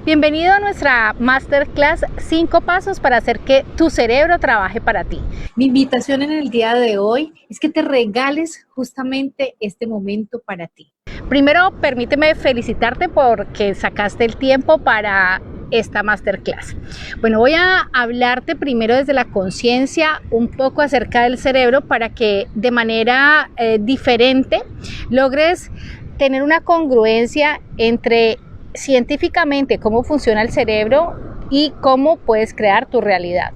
Bienvenido a nuestra Masterclass 5 pasos para hacer que tu cerebro trabaje para ti. Mi invitación en el día de hoy es que te regales justamente este momento para ti. Primero, permíteme felicitarte porque sacaste el tiempo para esta Masterclass. Bueno, voy a hablarte primero desde la conciencia un poco acerca del cerebro para que de manera diferente logres tener una congruencia entre científicamente cómo funciona el cerebro y cómo puedes crear tu realidad.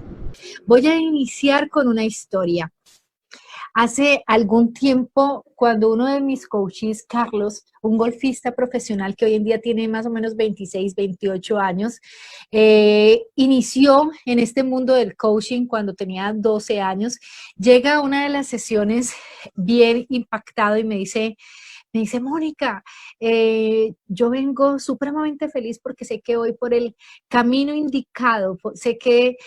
Voy a iniciar con una historia. Hace algún tiempo, cuando uno de mis coaches, Carlos, un golfista profesional que hoy en día tiene más o menos 26, 28 años, inició en este mundo del coaching cuando tenía 12 años, llega a una de las sesiones bien impactado y me dice, Mónica, yo vengo supremamente feliz porque sé que voy por el camino indicado, sé que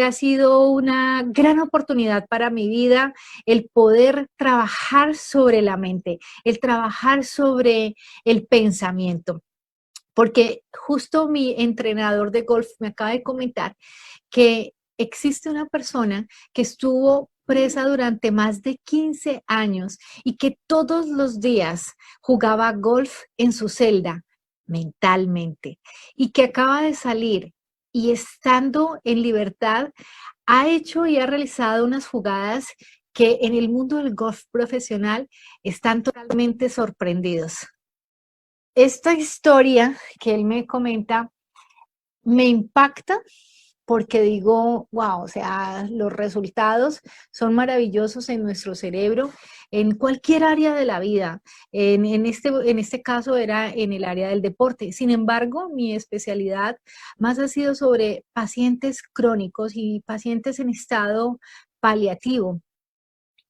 ha sido una gran oportunidad para mi vida el poder trabajar sobre la mente, el trabajar sobre el pensamiento. Porque justo mi entrenador de golf me acaba de comentar que existe una persona que estuvo presa durante más de 15 años y que todos los días jugaba golf en su celda mentalmente y que acaba de salir y estando en libertad ha hecho y ha realizado unas jugadas que en el mundo del golf profesional están totalmente sorprendidos. Esta historia que él me comenta me impacta porque digo, wow, o sea, los resultados son maravillosos en nuestro cerebro, en cualquier área de la vida. En este caso era en el área del deporte. Sin embargo, mi especialidad más ha sido sobre pacientes crónicos y pacientes en estado paliativo.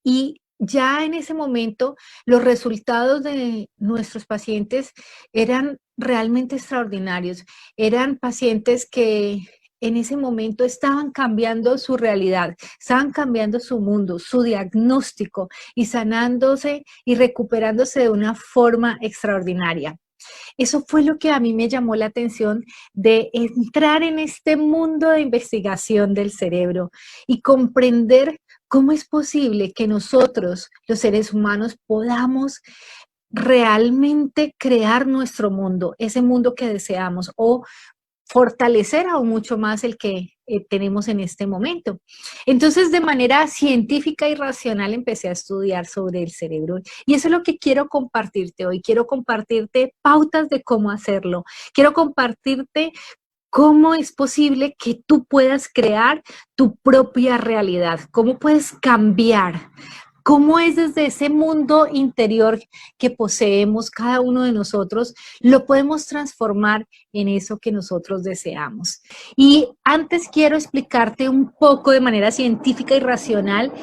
Y ya en ese momento, los resultados de nuestros pacientes eran realmente extraordinarios. Eran pacientes que en ese momento estaban cambiando su realidad, estaban cambiando su mundo, su diagnóstico y sanándose y recuperándose de una forma extraordinaria. Eso fue lo que a mí me llamó la atención de entrar en este mundo de investigación del cerebro y comprender cómo es posible que nosotros, los seres humanos, podamos realmente crear nuestro mundo, ese mundo que deseamos, o fortalecer aún mucho más el que tenemos en este momento. Entonces, de manera científica y racional empecé a estudiar sobre el cerebro y eso es lo que quiero compartirte hoy. Quiero compartirte pautas de cómo hacerlo. Quiero compartirte cómo es posible que tú puedas crear tu propia realidad, cómo puedes cambiar. ¿Cómo es desde ese mundo interior que poseemos cada uno de nosotros, lo podemos transformar en eso que nosotros deseamos? Y antes quiero explicarte un poco de manera científica y racional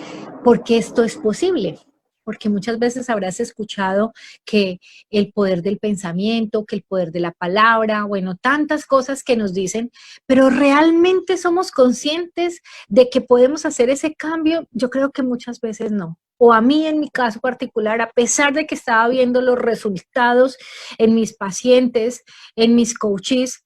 por qué esto es posible. Porque muchas veces habrás escuchado que el poder del pensamiento, que el poder de la palabra, bueno, tantas cosas que nos dicen, pero ¿realmente somos conscientes de que podemos hacer ese cambio? Yo creo que muchas veces no. O a mí en mi caso particular, a pesar de que estaba viendo los resultados en mis pacientes, en mis coaches,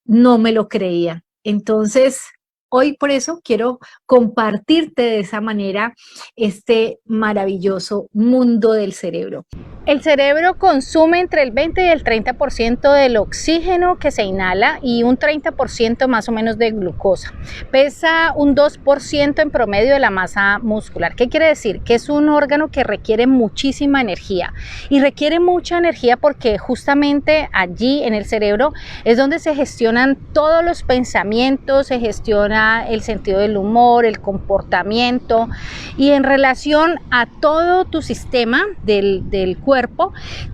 no me lo creía. Entonces, hoy por eso quiero compartirte de esa manera este maravilloso mundo del cerebro. El cerebro consume entre el 20 y el 30% del oxígeno que se inhala y un 30% más o menos de glucosa. Pesa un 2% en promedio de la masa muscular. ¿Qué quiere decir? Que es un órgano que requiere muchísima energía y requiere mucha energía porque justamente allí en el cerebro es donde se gestionan todos los pensamientos, se gestiona el sentido del humor, el comportamiento y en relación a todo tu sistema del cuerpo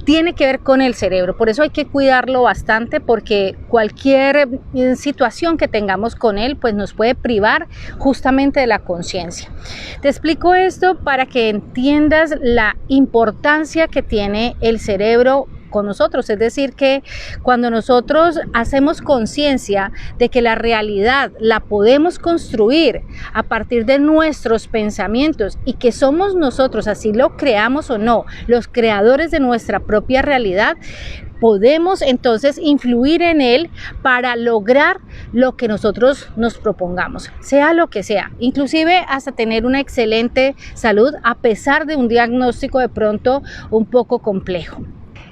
tiene que ver con el cerebro. Por eso hay que cuidarlo bastante porque cualquier situación que tengamos con él pues nos puede privar justamente de la conciencia. Te explico esto para que entiendas la importancia que tiene el cerebro con nosotros. Es decir, que cuando nosotros hacemos conciencia de que la realidad la podemos construir a partir de nuestros pensamientos y que somos nosotros, así lo creamos o no, los creadores de nuestra propia realidad, podemos entonces influir en él para lograr lo que nosotros nos propongamos, sea lo que sea, inclusive hasta tener una excelente salud a pesar de un diagnóstico de pronto un poco complejo.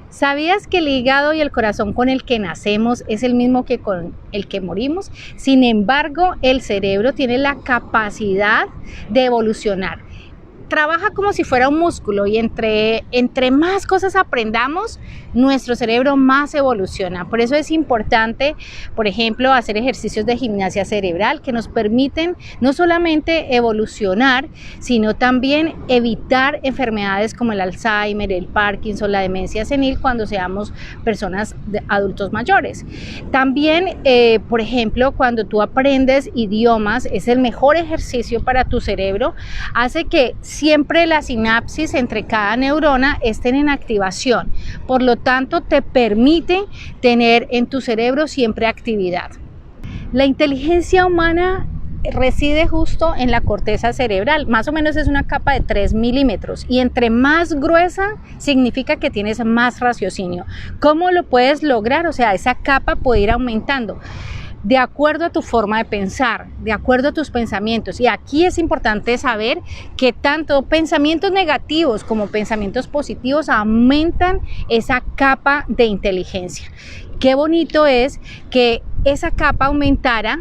¿Sabías que el hígado y el corazón con el que nacemos es el mismo que con el que morimos? Sin embargo, el cerebro tiene la capacidad de evolucionar. Trabaja como si fuera un músculo y entre más cosas aprendamos, nuestro cerebro más evoluciona. Por eso es importante, por ejemplo, hacer ejercicios de gimnasia cerebral que nos permiten no solamente evolucionar, sino también evitar enfermedades como el Alzheimer, el Parkinson, la demencia senil cuando seamos personas adultos mayores. También, por ejemplo, cuando tú aprendes idiomas, es el mejor ejercicio para tu cerebro, hace que siempre la sinapsis entre cada neurona estén en activación, por lo tanto te permite tener en tu cerebro siempre actividad. La inteligencia humana reside justo en la corteza cerebral, más o menos es una capa de 3 milímetros y entre más gruesa significa que tienes más raciocinio. ¿Cómo lo puedes lograr? O sea, esa capa puede ir aumentando de acuerdo a tu forma de pensar, de acuerdo a tus pensamientos. Y aquí es importante saber que tanto pensamientos negativos como pensamientos positivos aumentan esa capa de inteligencia. Qué bonito es que esa capa aumentara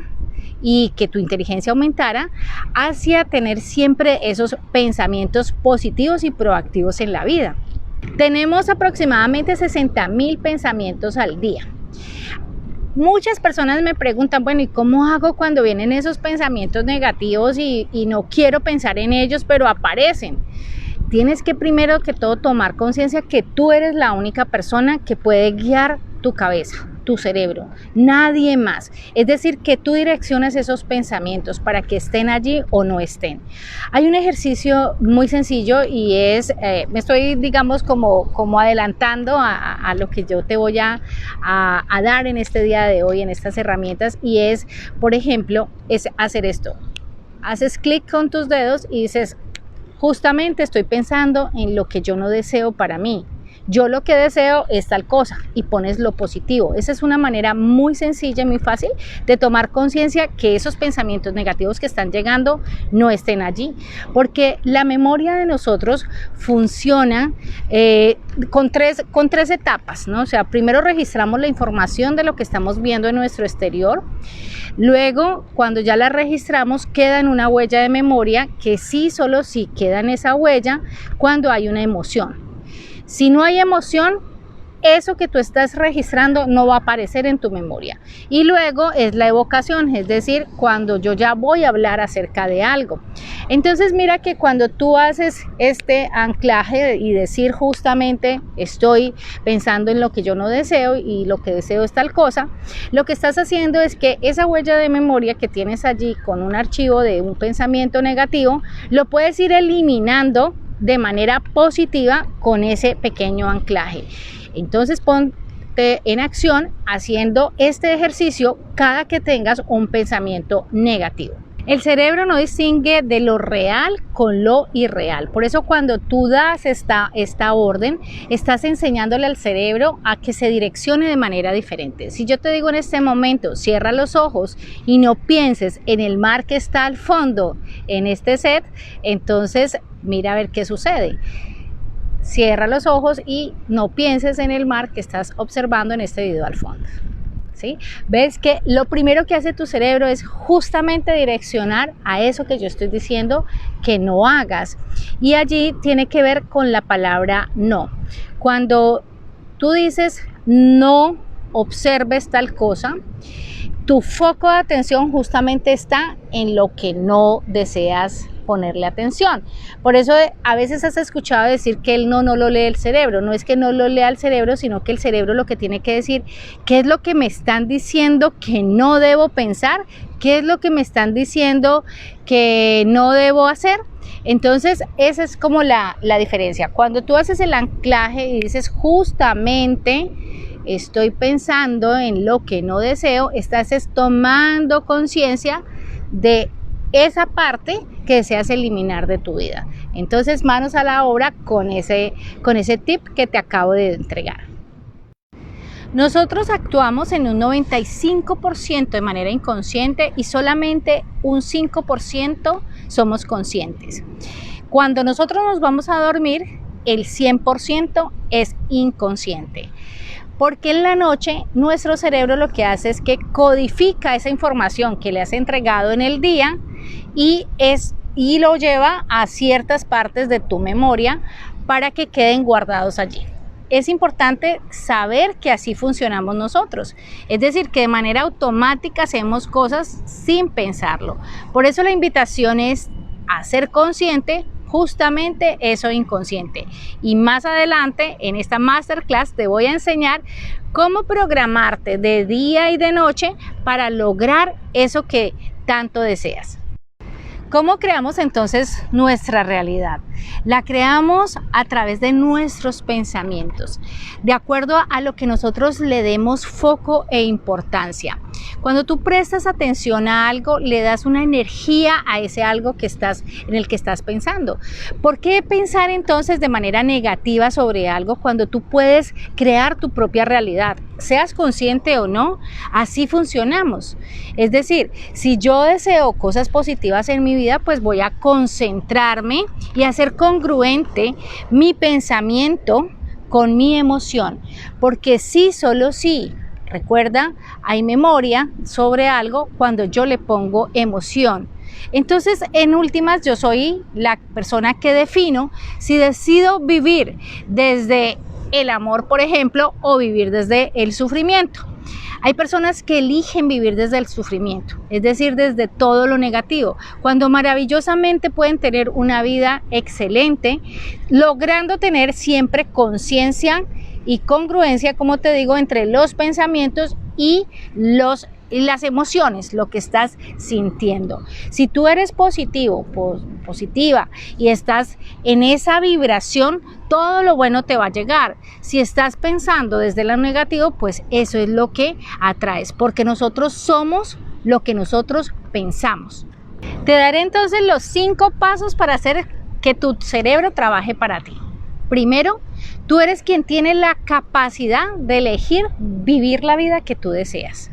y que tu inteligencia aumentara hacia tener siempre esos pensamientos positivos y proactivos en la vida. Tenemos aproximadamente 60.000 pensamientos al día. Muchas personas me preguntan, bueno, ¿y cómo hago cuando vienen esos pensamientos negativos y no quiero pensar en ellos, pero aparecen? Tienes que primero que todo tomar conciencia que tú eres la única persona que puede guiar tu cabeza, tu cerebro, nadie más. Es decir, que tú direcciones esos pensamientos para que estén allí o no estén. Hay un ejercicio muy sencillo y es, me estoy digamos como adelantando a lo que yo te voy a dar en este día de hoy, en estas herramientas, y es, por ejemplo, es hacer esto. Haces clic con tus dedos y dices, justamente estoy pensando en lo que yo no deseo para mí. Yo lo que deseo es tal cosa y pones lo positivo. Esa es una manera muy sencilla y muy fácil de tomar conciencia que esos pensamientos negativos que están llegando no estén allí. Porque la memoria de nosotros funciona con tres etapas, ¿no? O sea, primero registramos la información de lo que estamos viendo en nuestro exterior. Luego, cuando ya la registramos, queda en una huella de memoria que sí, solo sí queda en esa huella cuando hay una emoción. Si no hay emoción, eso que tú estás registrando no va a aparecer en tu memoria. Y luego es la evocación, es decir, cuando yo ya voy a hablar acerca de algo. Entonces mira que cuando tú haces este anclaje y decir justamente estoy pensando en lo que yo no deseo y lo que deseo es tal cosa, lo que estás haciendo es que esa huella de memoria que tienes allí con un archivo de un pensamiento negativo, lo puedes ir eliminando de manera positiva con ese pequeño anclaje. Entonces ponte en acción haciendo este ejercicio cada que tengas un pensamiento negativo. El cerebro no distingue de lo real con lo irreal. Por eso cuando tú das esta orden, estás enseñándole al cerebro a que se direccione de manera diferente. Si yo te digo en este momento, cierra los ojos y no pienses en el mar que está al fondo en este set, entonces mira a ver qué sucede. Cierra los ojos y no pienses en el mar que estás observando en este video al fondo. ¿Sí? Ves que lo primero que hace tu cerebro es justamente direccionar a eso que yo estoy diciendo que no hagas. Y allí tiene que ver con la palabra no. Cuando tú dices no observes tal cosa, tu foco de atención justamente está en lo que no deseas ponerle atención. Por eso a veces has escuchado decir que el no lo lee el cerebro. No es que no lo lea el cerebro, sino que el cerebro lo que tiene que decir, ¿qué es lo que me están diciendo que no debo pensar? ¿Qué es lo que me están diciendo que no debo hacer? Entonces, esa es como la diferencia. Cuando tú haces el anclaje y dices justamente estoy pensando en lo que no deseo, estás tomando conciencia de esa parte que deseas eliminar de tu vida. Entonces, manos a la obra con ese tip que te acabo de entregar. Nosotros actuamos en un 95% de manera inconsciente y solamente un 5% somos conscientes. Cuando nosotros nos vamos a dormir, el 100% es inconsciente. Porque en la noche nuestro cerebro lo que hace es que codifica esa información que le has entregado en el día y lo lleva a ciertas partes de tu memoria para que queden guardados allí. Es importante saber que así funcionamos nosotros, es decir, que de manera automática hacemos cosas sin pensarlo. Por eso la invitación es a ser consciente justamente eso inconsciente. Y más adelante en esta masterclass te voy a enseñar cómo programarte de día y de noche para lograr eso que tanto deseas. ¿Cómo creamos entonces nuestra realidad? La creamos a través de nuestros pensamientos, de acuerdo a lo que nosotros le demos foco e importancia. Cuando tú prestas atención a algo, le das una energía a ese algo en el que estás pensando. ¿Por qué pensar entonces de manera negativa sobre algo cuando tú puedes crear tu propia realidad? Seas consciente o no, así funcionamos. Es decir, si yo deseo cosas positivas en mi vida, pues voy a concentrarme y hacer congruente mi pensamiento con mi emoción. Porque sí, solo sí. Recuerda, hay memoria sobre algo cuando yo le pongo emoción. Entonces, en últimas, yo soy la persona que defino si decido vivir desde el amor, por ejemplo, o vivir desde el sufrimiento. Hay personas que eligen vivir desde el sufrimiento, es decir, desde todo lo negativo, cuando maravillosamente pueden tener una vida excelente, logrando tener siempre conciencia y congruencia, como te digo, entre los pensamientos y las emociones, lo que estás sintiendo. Si tú eres positivo, positiva y estás en esa vibración, todo lo bueno te va a llegar. Si estás pensando desde lo negativo, pues eso es lo que atraes, porque nosotros somos lo que nosotros pensamos. Te daré entonces los 5 pasos para hacer que tu cerebro trabaje para ti. Primero, tú eres quien tiene la capacidad de elegir vivir la vida que tú deseas.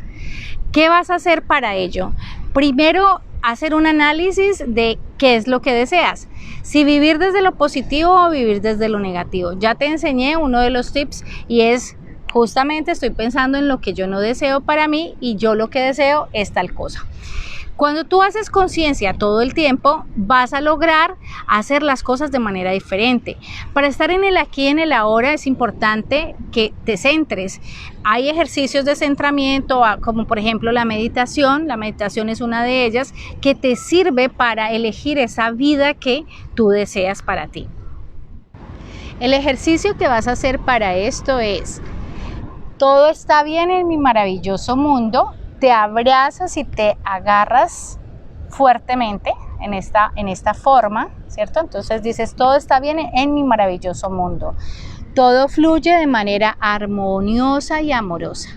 ¿Qué vas a hacer para ello? Primero, hacer un análisis de qué es lo que deseas. Si vivir desde lo positivo o vivir desde lo negativo. Ya te enseñé uno de los tips y es justamente estoy pensando en lo que yo no deseo para mí y yo lo que deseo es tal cosa. Cuando tú haces conciencia todo el tiempo, vas a lograr hacer las cosas de manera diferente. Para estar en el aquí y en el ahora es importante que te centres. Hay ejercicios de centramiento, como por ejemplo la meditación. La meditación es una de ellas que te sirve para elegir esa vida que tú deseas para ti. El ejercicio que vas a hacer para esto es: todo está bien en mi maravilloso mundo. Te abrazas y te agarras fuertemente en esta forma, ¿cierto? Entonces dices, todo está bien en mi maravilloso mundo. Todo fluye de manera armoniosa y amorosa.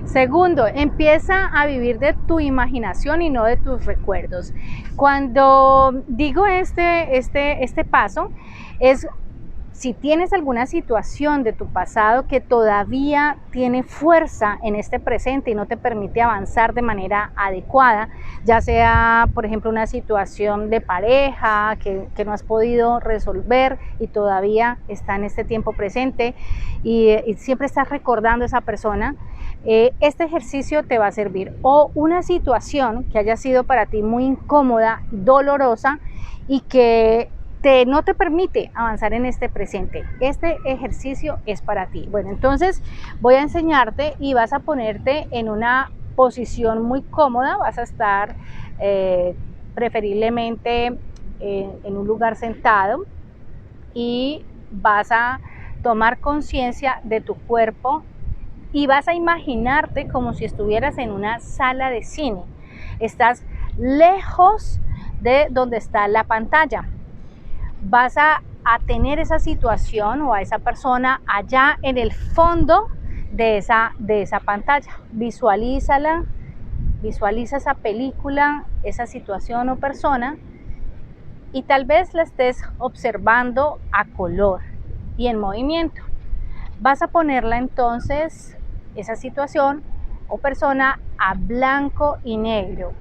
Segundo, empieza a vivir de tu imaginación y no de tus recuerdos. Cuando digo este paso, es si tienes alguna situación de tu pasado que todavía tiene fuerza en este presente y no te permite avanzar de manera adecuada, ya sea, por ejemplo, una situación de pareja que no has podido resolver y todavía está en este tiempo presente y siempre estás recordando a esa persona, este ejercicio te va a servir. O una situación que haya sido para ti muy incómoda, dolorosa y que no te permite avanzar en este presente. Este ejercicio es para ti. Bueno, entonces voy a enseñarte y vas a ponerte en una posición muy cómoda. Vas a estar preferiblemente en un lugar sentado y vas a tomar conciencia de tu cuerpo y vas a imaginarte como si estuvieras en una sala de cine. Estás lejos de donde está la pantalla. vas a tener esa situación o a esa persona allá en el fondo de esa pantalla. Visualízala, visualiza esa película, esa situación o persona, y tal vez la estés observando a color y en movimiento. Vas a ponerla entonces, esa situación o persona, a blanco y negro,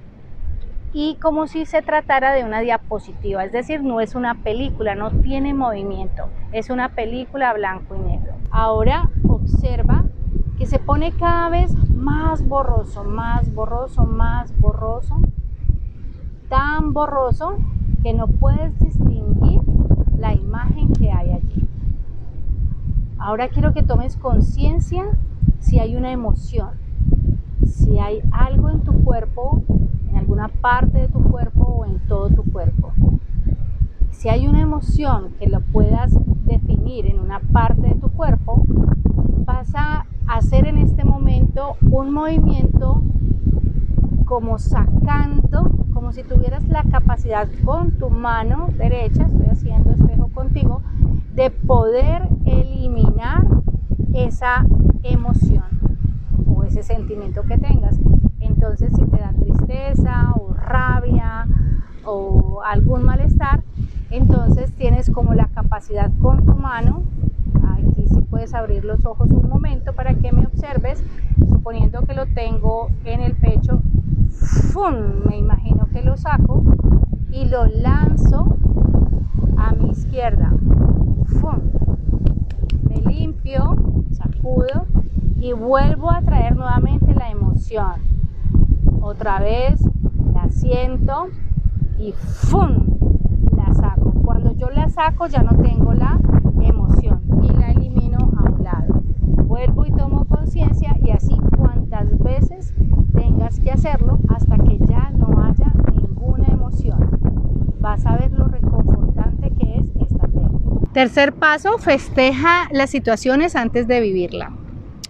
y como si se tratara de una diapositiva, es decir, no es una película, no tiene movimiento, es una película a blanco y negro. Ahora observa que se pone cada vez más borroso, más borroso, más borroso, tan borroso que no puedes distinguir la imagen que hay allí. Ahora quiero que tomes conciencia si hay una emoción, si hay algo en tu cuerpo, en alguna parte de tu cuerpo o en todo tu cuerpo. Si hay una emoción que lo puedas definir en una parte de tu cuerpo, vas a hacer en este momento un movimiento como sacando, como si tuvieras la capacidad con tu mano derecha, estoy haciendo espejo contigo, de poder eliminar esa emoción o ese sentimiento que tengas. Entonces, si te da tristeza o rabia o algún malestar, entonces tienes como la capacidad con tu mano. Aquí sí puedes abrir los ojos un momento para que me observes, suponiendo que lo tengo en el pecho. ¡Fum! Me imagino que lo saco y lo lanzo a mi izquierda. ¡Fum! Me limpio, sacudo y vuelvo a traer nuevamente la emoción. Otra vez la siento y ¡fum! La saco. Cuando yo la saco ya no tengo la emoción y la elimino a un lado. Vuelvo y tomo conciencia, y así cuantas veces tengas que hacerlo hasta que ya no haya ninguna emoción. Vas a ver lo reconfortante que es esta técnica. Tercer paso, festeja las situaciones antes de vivirla.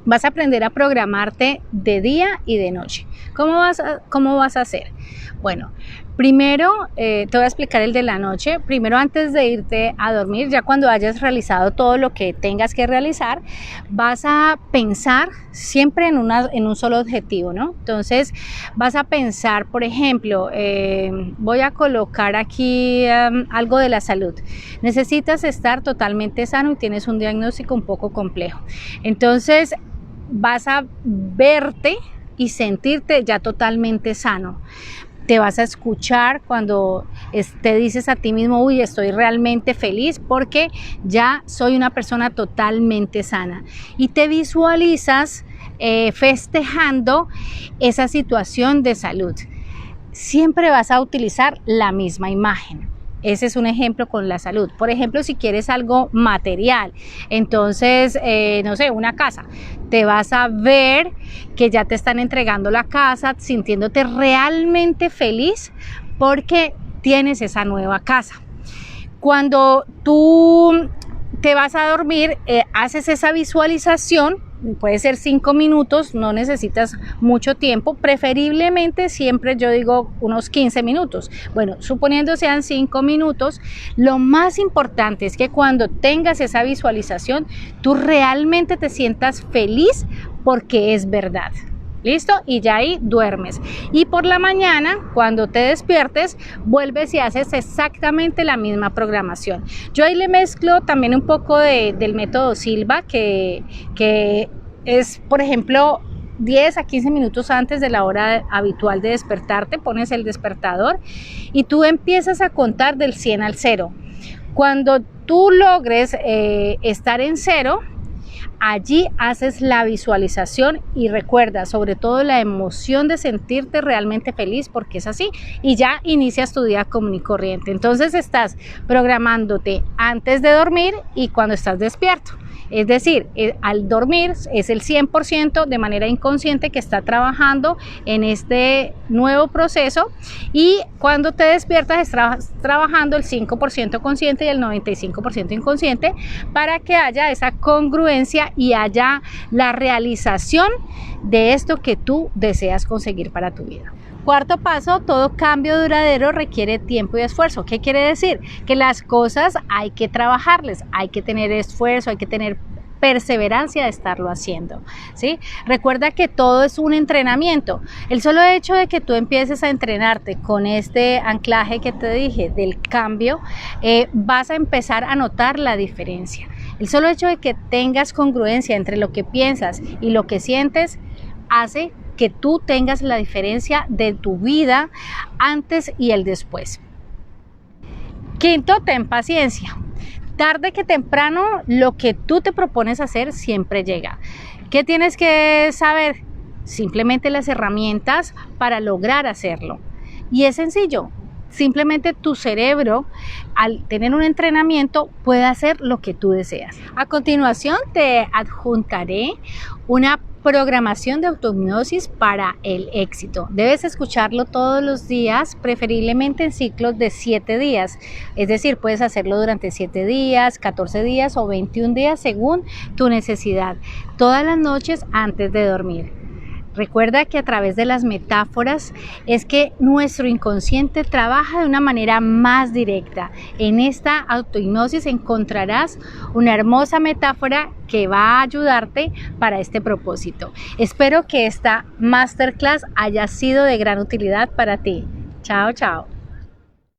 Vas a aprender a programarte de día y de noche. ¿Cómo vas a hacer? Bueno, primero te voy a explicar el de la noche. Primero, antes de irte a dormir, ya cuando hayas realizado todo lo que tengas que realizar, vas a pensar siempre en un solo objetivo, ¿no? Entonces vas a pensar, por ejemplo, voy a colocar aquí algo de la salud. Necesitas estar totalmente sano y tienes un diagnóstico un poco complejo. Entonces vas a verte y sentirte ya totalmente sano. Te vas a escuchar cuando te dices a ti mismo, uy, estoy realmente feliz porque ya soy una persona totalmente sana. Y te visualizas festejando esa situación de salud. Siempre vas a utilizar la misma imagen. Ese es un ejemplo con la salud. Por ejemplo, si quieres algo material, entonces, no sé, una casa, te vas a ver que ya te están entregando la casa, sintiéndote realmente feliz porque tienes esa nueva casa. Cuando tú te vas a dormir, haces esa visualización. Puede ser 5 minutos, no necesitas mucho tiempo, preferiblemente siempre yo digo unos 15 minutos. Bueno, suponiendo sean 5 minutos, lo más importante es que cuando tengas esa visualización, tú realmente te sientas feliz porque es verdad. ¿Listo? Y ya ahí duermes. Y por la mañana, cuando te despiertes, vuelves y haces exactamente la misma programación. Yo ahí le mezclo también un poco del método Silva, que es, por ejemplo, 10 a 15 minutos antes de la hora habitual de despertarte, pones el despertador y tú empiezas a contar del 100 al 0. Cuando tú logres estar en 0, allí haces la visualización y recuerda sobre todo la emoción de sentirte realmente feliz porque es así, y ya inicias tu día común y corriente. Entonces estás programándote antes de dormir y cuando estás despierto. Es decir, al dormir es el 100% de manera inconsciente que está trabajando en este nuevo proceso, y cuando te despiertas estás trabajando el 5% consciente y el 95% inconsciente, para que haya esa congruencia y haya la realización de esto que tú deseas conseguir para tu vida. Cuarto paso, todo cambio duradero requiere tiempo y esfuerzo. ¿Qué quiere decir? Que las cosas hay que trabajarles, hay que tener esfuerzo, hay que tener perseverancia de estarlo haciendo, ¿sí? Recuerda que todo es un entrenamiento. El solo hecho de que tú empieces a entrenarte con este anclaje que te dije del cambio, vas a empezar a notar la diferencia. El solo hecho de que tengas congruencia entre lo que piensas y lo que sientes hace que tú tengas la diferencia de tu vida antes y el después. Quinto, ten paciencia. Tarde que temprano, lo que tú te propones hacer siempre llega. ¿Qué tienes que saber? Simplemente las herramientas para lograr hacerlo. Y es sencillo. Simplemente tu cerebro, al tener un entrenamiento, puede hacer lo que tú deseas. A continuación, te adjuntaré una programación de autohipnosis para el éxito. Debes escucharlo todos los días, preferiblemente en ciclos de 7 días. Es decir, puedes hacerlo durante 7 días, 14 días o 21 días según tu necesidad. Todas las noches antes de dormir. Recuerda que a través de las metáforas es que nuestro inconsciente trabaja de una manera más directa. En esta autohipnosis encontrarás una hermosa metáfora que va a ayudarte para este propósito. Espero que esta masterclass haya sido de gran utilidad para ti. Chao, chao.